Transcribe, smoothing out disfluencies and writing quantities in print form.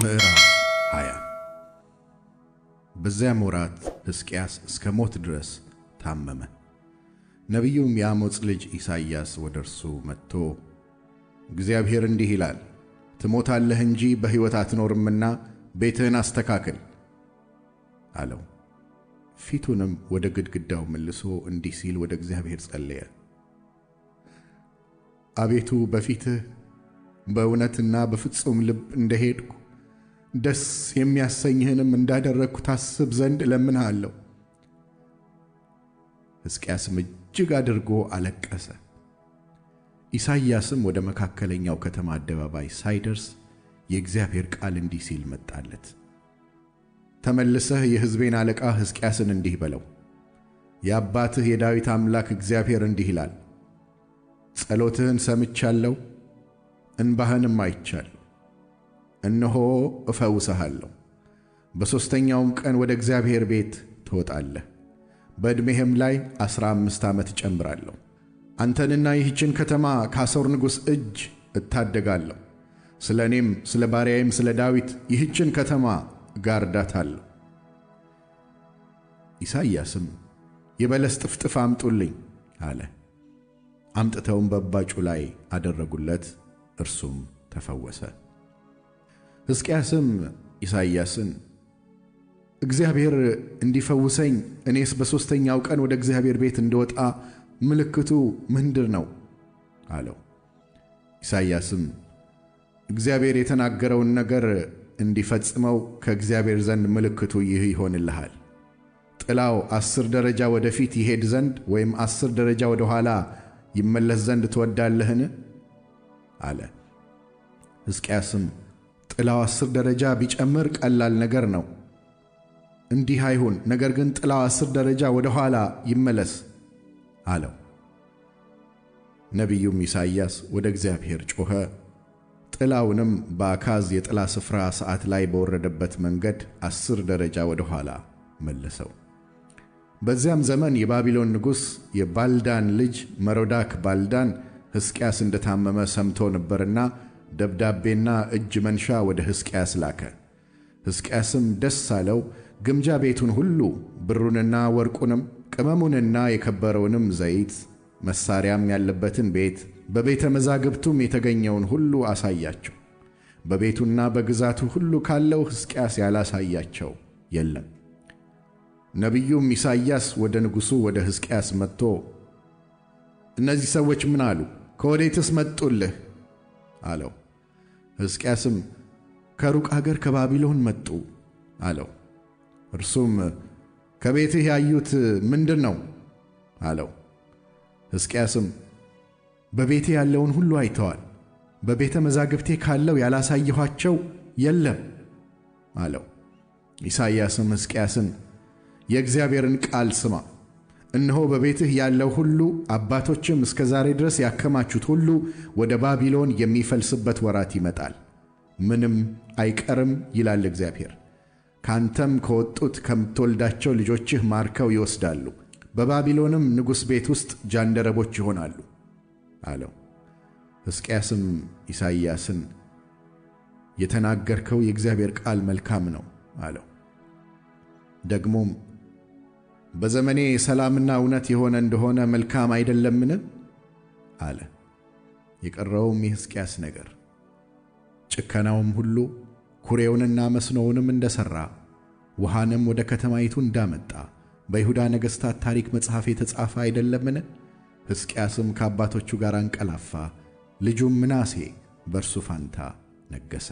ምዕራፍ 20 በዚያም ወራት ሕዝቅያስ እስከ ሞት ድረስ ታመመ። ነቢዩም የአሞጽ ልጅ ኢሳይያስ ወደ እርሱ መጥቶ እግዚአብሔር እንዲህ ይላል፣ ትሞታለህ እንጂ በሕይወት አትኖርምና ቤትህን አስተካክል አለው። ፊቱንም ወደ ግድግዳው መልሶ እንዲህ ሲል ወደ እግዚአብሔር ጸለየ። አቤቱ በፊትህ በእውነትና በፍጹም ልብ እንደሄድኩ ደስ የሚያሰኝህንም እንዳደረግኩ ታስብ ዘንድ እለምንሃለሁ። ሕዝቅያስም እጅግ አድርጎ አለቀሰ። ኢሳይያስም ወደ መካከለኛው ከተማ አደባባይ ሳይደርስ የእግዚአብሔር ቃል እንዲህ ሲል መጣለት። ተመልሰህ የሕዝቤን አለቃ ሕዝቅያስን እንዲህ በለው፣ የአባትህ የዳዊት አምላክ እግዚአብሔር እንዲህ ይላል፣ ጸሎትህን ሰምቻለሁ፣ እንባህንም አይቻለሁ። እነሆ እፈውስሃለሁ። በሦስተኛውም ቀን ወደ እግዚአብሔር ቤት ትወጣለህ። በዕድሜህም ላይ 15 ዓመት እጨምራለሁ። አንተንና ይህችን ከተማ ከአሦር ንጉሥ እጅ እታደጋለሁ። ስለ እኔም ስለ ባሪያዬም ስለ ዳዊት ይህችን ከተማ እጋርዳታለሁ። ኢሳይያስም የበለስ ጥፍጥፍ አምጡልኝ አለ። አምጥተውም በእባጩ ላይ አደረጉለት፣ እርሱም ተፈወሰ። ሕዝቅያስም ኢሳይያስን እግዚአብሔር እንዲፈውሰኝ እኔስ በሦስተኛው ቀን ወደ እግዚአብሔር ቤት እንድወጣ ምልክቱ ምንድር ነው አለው። ኢሳይያስም እግዚአብሔር የተናገረውን ነገር እንዲፈጽመው ከእግዚአብሔር ዘንድ ምልክቱ ይህ ይሆንልሃል። ጥላው 10 ደረጃ ወደፊት ይሄድ ዘንድ ወይም 10 ደረጃ ወደ ኋላ ይመለስ ዘንድ ትወዳለህን አለ። ሕዝቅያስም ጥላው 10 ደረጃ ቢጨምር ቀላል ነገር ነው፣ እንዲህ አይሁን፣ ነገር ግን ጥላው 10 ደረጃ ወደ ኋላ ይመለስ አለው። ነቢዩም ኢሳይያስ ወደ እግዚአብሔር ጮኸ። ጥላውንም በአካዝ የጥላ ስፍራ ሰዓት ላይ በወረደበት መንገድ 10 ደረጃ ወደ ኋላ መለሰው። በዚያም ዘመን የባቢሎን ንጉሥ የባልዳን ልጅ መሮዳክ ባልዳን ሕዝቅያስ እንደታመመ ሰምቶ ነበርና ደብዳቤና እጅ መንሻ ወደ ሕዝቅያስ ላከ። ሕዝቅያስም ደስ አለው። ግምጃ ቤቱን ሁሉ ብሩንና ወርቁንም ቅመሙንና የከበረውንም ዘይት መሣሪያም ያለበትን ቤት በቤተ መዛግብቱም የተገኘውን ሁሉ አሳያቸው። በቤቱና በግዛቱ ሁሉ ካለው ሕዝቅያስ ያላሳያቸው የለም። ነቢዩም ኢሳይያስ ወደ ንጉሡ ወደ ሕዝቅያስ መጥቶ እነዚህ ሰዎች ምን አሉ? ከወዴትስ መጡልህ አለው። ሕዝቅያስም ከሩቅ አገር ከባቢሎን መጡ አለው። እርሱም ከቤትህ ያዩት ምንድር ነው አለው። ሕዝቅያስም በቤቴ ያለውን ሁሉ አይተዋል፣ በቤተ መዛግብቴ ካለው ያላሳየኋቸው የለም አለው። ኢሳይያስም ሕዝቅያስን የእግዚአብሔርን ቃል ስማ፣ እነሆ በቤትህ ያለው ሁሉ አባቶችም እስከ ዛሬ ድረስ ያከማቹት ሁሉ ወደ ባቢሎን የሚፈልስበት ወራት ይመጣል፣ ምንም አይቀርም ይላል እግዚአብሔር። ካንተም ከወጡት ከምትወልዳቸው ልጆችህ ማርከው ይወስዳሉ፣ በባቢሎንም ንጉሥ ቤት ውስጥ ጃንደረቦች ይሆናሉ አለው። ሕዝቅያስም ኢሳይያስን የተናገርከው የእግዚአብሔር ቃል መልካም ነው አለው። ደግሞም በዘመኔ ሰላምና እውነት የሆነ እንደሆነ መልካም አይደለምን አለ። የቀረውም የሕዝቅያስ ነገር ጭከናውም ሁሉ ኩሬውንና መስኖውንም እንደሠራ ውሃንም ወደ ከተማይቱ እንዳመጣ በይሁዳ ነገሥታት ታሪክ መጽሐፍ የተጻፈ አይደለምን? ሕዝቅያስም ከአባቶቹ ጋር አንቀላፋ፣ ልጁም ምናሴ በእርሱ ፋንታ ነገሠ።